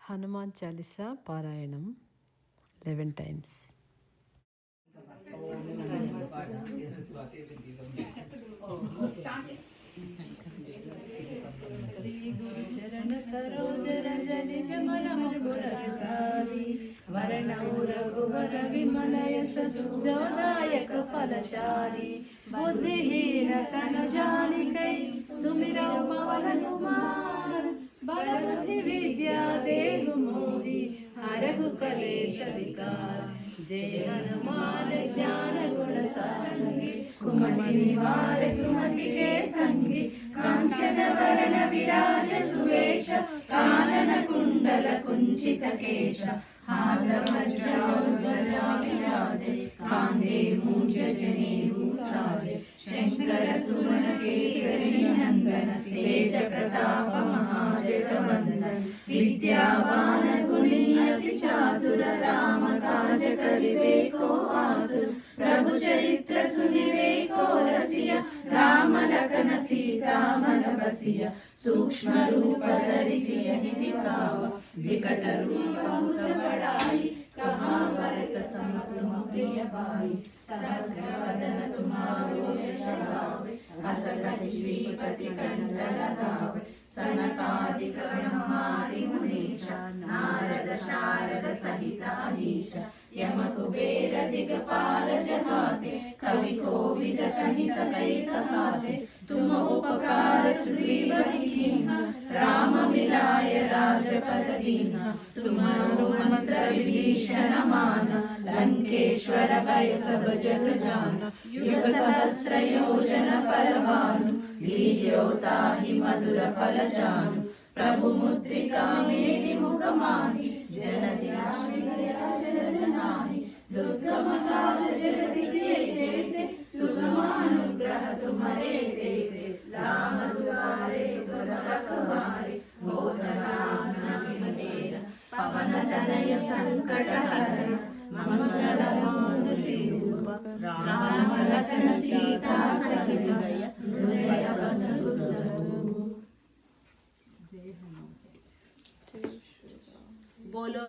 హనుమాన్ చాలీసా పారాయణం 11 times. శ్రీ గురు చరణ సరోజ రజ నిజ మన ముకుల సారి వరణౌ రఘువర విమల యశ జోదాయక ఫలచారి బుద్ధిహీన తను జానికై సుమిరౌ పవన కుమార్ बल बुद्धि विद्या देहु मोहि हरहु कलेश विकार जय हनुमान ज्ञान गुण सारंगी कुमति निवार सुमति के संगी कांचन वरण विराज सुवेश कानन कुंडल कुंचित केश हाथ वज्र ध्वजा विराजे कांधे मूंज जनेऊ साजे शंकर सुमन केसरी नंदन तेज प्रताप महाजगवंदन विद्यावान गुणी अति चातुर राम काज करिबे को आतुर प्रभु चरित्र सुनिबे को रसिया राम लखन सीता मन बसिया सूक्ष्म रूप धरिसि यहि दिखावा विकट रूप बहुत बड़ाई कहा भरत सम तुम प्रिय भाई सहस्र वदन तुम्हारो यश गावे अस कहि श्रीपति कंठ लगावे सनकादिक ब्रह्मादि मुनीषा नारद शारद सहित अहीश यम कुबेर दिगपाल जहाते कवि कोविद कहि सकै कहाते तुम उपकार सुग्रीव कीन्हा राम मिलाय राजपद दीन्हा तुम्हारो मंत्र विभीषण माना लंकेश्वर भय सब जग जाना युग सहस्र योजन पर भानु लील्योताहि मधुर फल जानु प्रभु मुद्रिका मेलि मुख माहि जलधि जल जनाहि दुर्गम काज जगदिके जेते सुगमानुग्रह तुम्हारे देते राम दुआरे तुम रखवारे होत नाम मेरा पवन तनय संकट हरण मंगल मूर्ति रूप राम लखन सीता सहित हृदय बसु स्वरूप। जय हनुमान। बोलो।